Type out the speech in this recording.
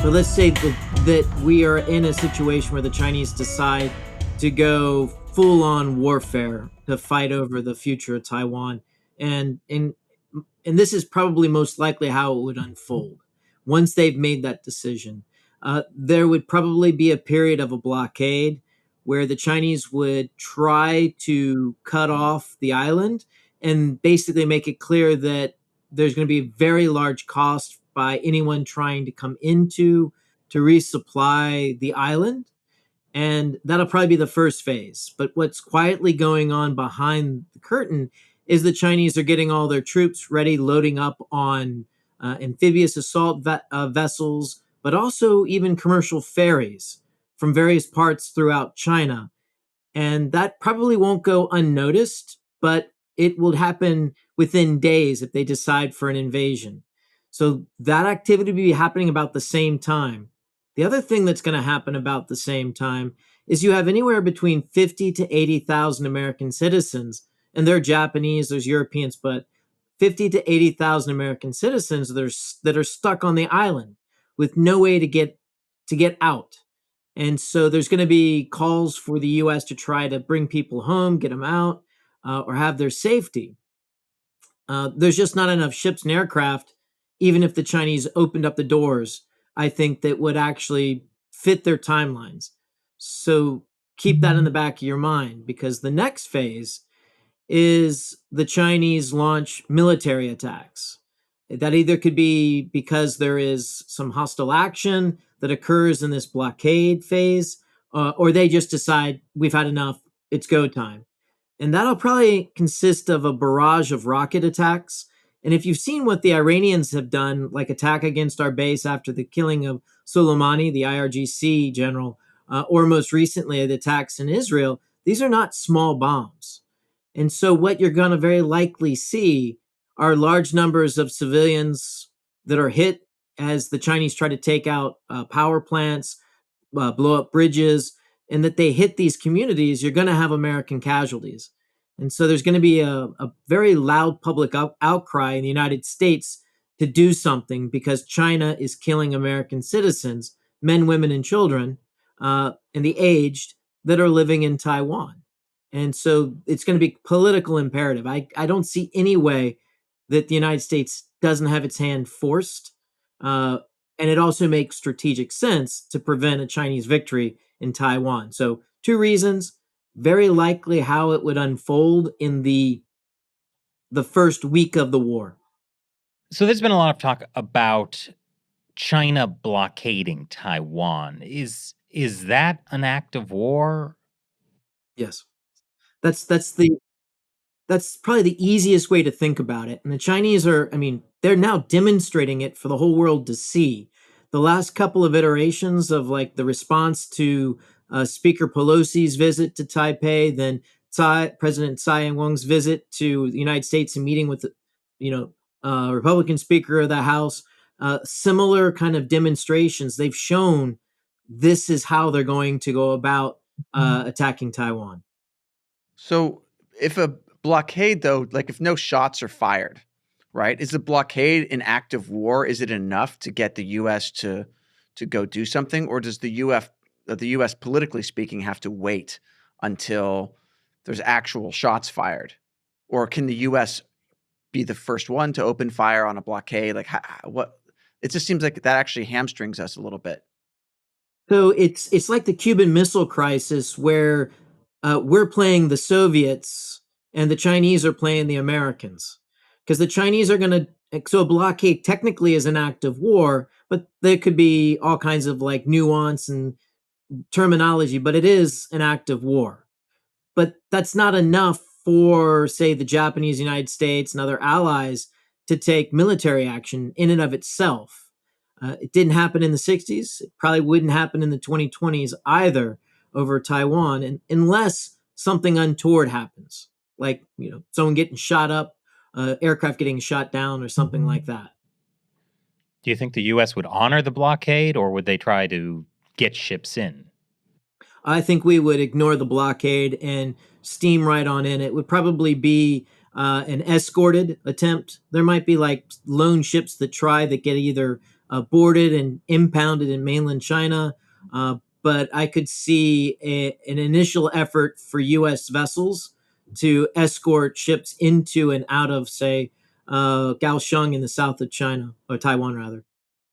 So let's say that we are in a situation where the Chinese decide to go full-on warfare to fight over the future of Taiwan, and this is probably most likely how it would unfold. Once they've made that decision, there would probably be a period of a blockade where the Chinese would try to cut off the island and basically make it clear that there's going to be a very large cost by anyone trying to come into to resupply the island. And that'll probably be the first phase. But what's quietly going on behind the curtain is the Chinese are getting all their troops ready, loading up on amphibious assault vessels, but also even commercial ferries from various parts throughout China. And that probably won't go unnoticed, but it will happen within days if they decide for an invasion. So that activity will be happening about the same time. The other thing that's going to happen about the same time is you have anywhere between 50 to 80,000 American citizens, and they're Japanese, there's Europeans, but 50 to 80,000 American citizens that are stuck on the island with no way to get out. And so there's going to be calls for the U.S. to try to bring people home, get them out, or have their safety. There's just not enough ships and aircraft, even if the Chinese opened up the doors, I think that would actually fit their timelines. So keep that in the back of your mind, because the next phase is the Chinese launch military attacks. That either could be because there is some hostile action that occurs in this blockade phase, or they just decide we've had enough, it's go time. And that'll probably consist of a barrage of rocket attacks. And if you've seen what the Iranians have done, like attack against our base after the killing of Soleimani, the IRGC general, or most recently the attacks in Israel, these are not small bombs. And so what you're going to very likely see are large numbers of civilians that are hit as the Chinese try to take out power plants, blow up bridges, and that they hit these communities. You're going to have American casualties. And so there's going to be a very loud public outcry in the United States to do something, because China is killing American citizens, men, women, and children, and the aged that are living in Taiwan. And so it's going to be political imperative. I don't see any way that the United States doesn't have its hand forced. And it also makes strategic sense to prevent a Chinese victory in Taiwan. So 2 reasons, very likely how it would unfold in the first week of the war. So there's been a lot of talk about China blockading Taiwan. Is that an act of war? Yes. That's probably the easiest way to think about it. And the Chinese they're now demonstrating it for the whole world to see. The last couple of iterations of like the response to Speaker Pelosi's visit to Taipei, then President Tsai Ing-wen's visit to the United States and meeting with the Republican Speaker of the House, similar kind of demonstrations. They've shown this is how they're going to go about attacking Taiwan. So if a blockade, though, like if no shots are fired, right? Is the blockade an act of war? Is it enough to get the U.S. to go do something, or does the U.S. politically speaking have to wait until there's actual shots fired, or can the U.S. be the first one to open fire on a blockade? Like what? It just seems like that actually hamstrings us a little bit. So it's like the Cuban Missile Crisis, where we're playing the Soviets and the Chinese are playing the Americans, because the Chinese are going to. So a blockade technically is an act of war, but there could be all kinds of like nuance and terminology, but it is an act of war. But that's not enough for, say, the Japanese, United States, and other allies to take military action in and of itself. It didn't happen in the 60s. It probably wouldn't happen in the 2020s either over Taiwan, and unless something untoward happens, like someone getting shot up, aircraft getting shot down, or something like that. Do you think the U.S. would honor the blockade, or would they try to get ships in? I think we would ignore the blockade and steam right on in. It would probably be an escorted attempt. There might be like lone ships that get either boarded and impounded in mainland China. But I could see an initial effort for U.S. vessels to escort ships into and out of, say, Kaohsiung in the south of China, or Taiwan, rather.